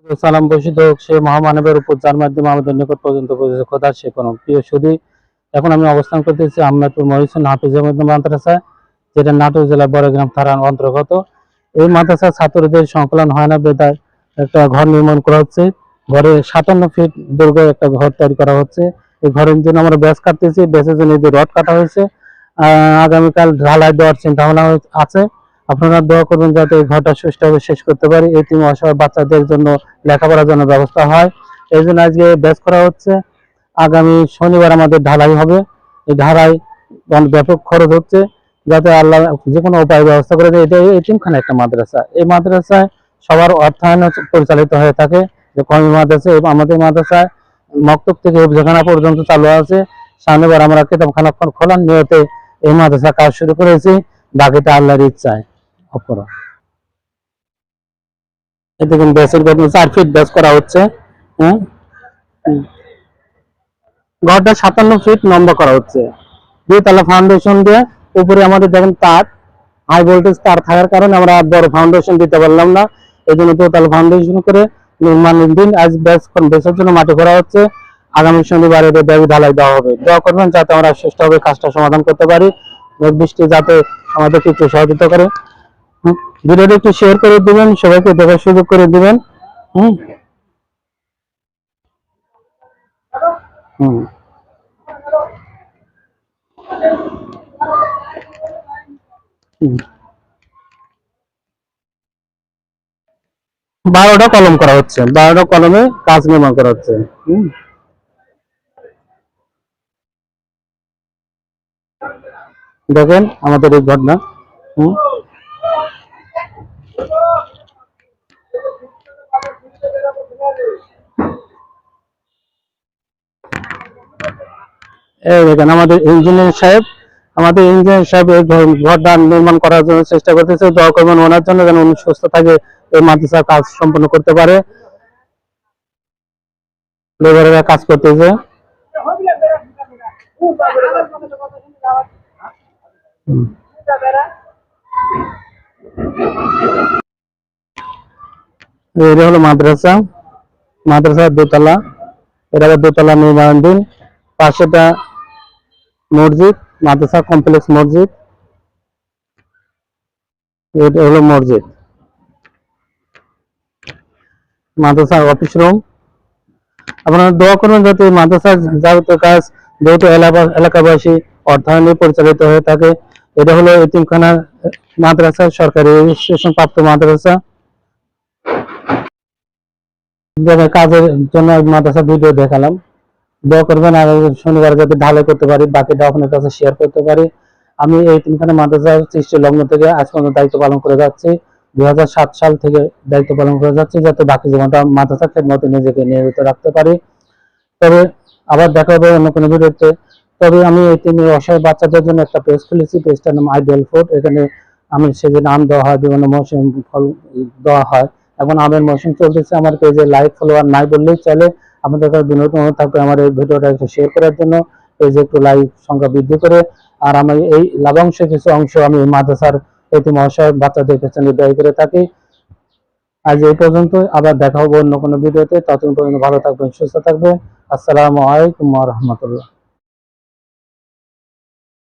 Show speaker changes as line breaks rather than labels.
সালাম বর্ষিত হোক সে মহামানবের উপর, যার মাধ্যমে আমাদের নিকট পর্যন্ত পৌঁছেছে খোদার সে কোনো প্রিয় সুধী। এখন আমি অবস্থান করতেছি আহমেদপুর মহিউদ্দিন হাফিজ মাদ্রাসায়, যেটা নাটোর জেলার বড়গ্রাম থানার অন্তর্গত। এই মাদ্রাসার ছাত্রদের সংকলন হয় না বেদায় একটা ঘর নির্মাণ করা হচ্ছে। ঘরে 57 ফিট দৈর্ঘ্য একটা ঘর তৈরি করা হচ্ছে। এই ঘরের জন্য আমরা ব্যাস কাটতেছি, ব্যাসের জন্য যে রড কাটা হয়েছে। আগামীকাল ঢালাই দেওয়ার চিন্তা ভাবনা আছে। আপনারা দোয়া করবেন যাতে এই ঘরটা সুষ্ঠুভাবে শেষ করতে পারি, এতিম অসহায় বাচ্চাদের জন্য লেখাপড়ার জন্য ব্যবস্থা হয়। এই জন্য আজকে ব্যাস করা হচ্ছে। আগামী শনিবার আমাদের ঢালাই হবে। এই ঢালাই ব্যাপক খরচ হচ্ছে, যাতে আল্লাহ যে কোনো উপায় ব্যবস্থা করে দেয়। এটা এতিমখানা একটা মাদ্রাসা, এই মাদ্রাসায় সবার অর্থায়ন পরিচালিত হয়ে থাকে। যে কমি মাদ্রাসা এবং আমাদের মাদ্রাসায় মক্তব থেকে হিফজখানা পর্যন্ত চালু আছে। সামনেবার আমরা কিতাবখানা খোলার নিয়তে এই মাদ্রাসা কাজ শুরু করেছি, বাকিটা আল্লাহর ইচ্ছায়। অপরা এতে কিন্তু ব্যাসের বেতন 4 ফিট ব্যাস করা হচ্ছে। হ্যাঁ, ঘরটা 57 ফিট লম্বা করা হচ্ছে। 2 তলা ফাউন্ডেশন দিয়ে, উপরে আমাদের দেখেন তার হাই ভোল্টেজ তার থাকার কারণে আমরা বড় ফাউন্ডেশন দিতে পারলাম না। এই জন্য 2 তলা ফাউন্ডেশন করে নির্মাণের দিন আজ ব্যাসের জন্য মাটি করা হচ্ছে। আগামী শনিবার এদের দাবি ঢালাই দেওয়া হবে। দোয়া করবেন যাতে আমরা সুষ্ঠুভাবে কাজটা সমাধান করতে পারি। বৃষ্টি যাতে আমাদেরকে একটু সহযোগিতা করে। ভিডিওটা একটু শেয়ার করে দিবেন, সবাইকে দেখার সুযোগ করে দিবেন। হুম হুম 12টা কলম করা হচ্ছে, 12টা কলমে কাজ নির্মাণ করা হচ্ছে। দেখেন আমাদের এই ঘটনা। হম এই দেখেন আমাদের ইঞ্জিনিয়ার সাহেব এই ঘরটা নির্মাণ করার জন্য চেষ্টা করতেছে। দোয়া করবেন ওনার জন্য, যেন উনি সুস্থ থাকে, এই মাদ্রাসার কাজ সম্পন্ন করতে পারে। লেবারেরা কাজ করতেছে। এটা হলো মাদ্রাসার 2 তলা। এটা আবার 2 তলা নির্মাণাধীন। পাশেটা মসজিদ, মাদ্রাসা কমপ্লেক্স মসজিদ। এটা হলো মসজিদ, মাদ্রাসার অফিস রুম। আপনারা দোয়া করবেন যাতে মাদ্রাসার যাবতীয় কাজ যেহেতু এলাকাবাসী অর্থায়নে পরিচালিত হয়ে থাকে। এটা হলো এতিমখানার মাদ্রাসা, সরকারি রেজিস্ট্রেশন প্রাপ্ত মাদ্রাসা। কাজের জন্য মাদ্রাসা ভিডিও দেখালাম। দোয়া করবেন আর শনিবার যাতে ঢালাই করতে পারি, বাকিটা আপনার কাছে শেয়ার করতে পারি। আমি এই তিনখানা মাদ্রাসার সৃষ্টি লগ্ন থেকে আজ পর্যন্ত দায়িত্ব পালন করে যাচ্ছি। 2007 সাল থেকে দায়িত্ব পালন করে যাচ্ছি, যাতে বাকি জীবনটা মাদ্রাসা খেদমতে নিজেকে নিয়োজিত রাখতে পারি। তবে আবার দেখা হবে অন্য কোনো ভিডিওতে। তবে আমি এই 3 অসহায় বাচ্চাদের জন্য একটা পেজ খুলেছি, পেজটার নাম আইডিয়াল ফুড। এখানে আমি সেদিন আম দেওয়া হয়, বিভিন্ন মৌসুম ফল দেওয়া হয়। এখন আমের মৌসুম চলতেছে। আমার পেজে লাইক ফলোয়ার নাই বললেই চলে। আপনাদের কাছে বিনোদন অনুরোধ থাকবে আমার এই ভিডিওটা একটু শেয়ার করার জন্য, পেজে একটু লাইক সংখ্যা বৃদ্ধি করে। আর আমি এই লাভাংশ কিছু অংশ আমি মাদ্রাসার এতিম অসহায় বাচ্চাদের পেছনে ব্যয় করে থাকি। আজ এই পর্যন্ত, আবার দেখা হবে অন্য কোনো ভিডিওতে। ততক্ষণ পর্যন্ত ভালো থাকবেন, সুস্থ থাকবেন। আসসালামু আলাইকুম ওয়া রাহমাতুল্লাহ।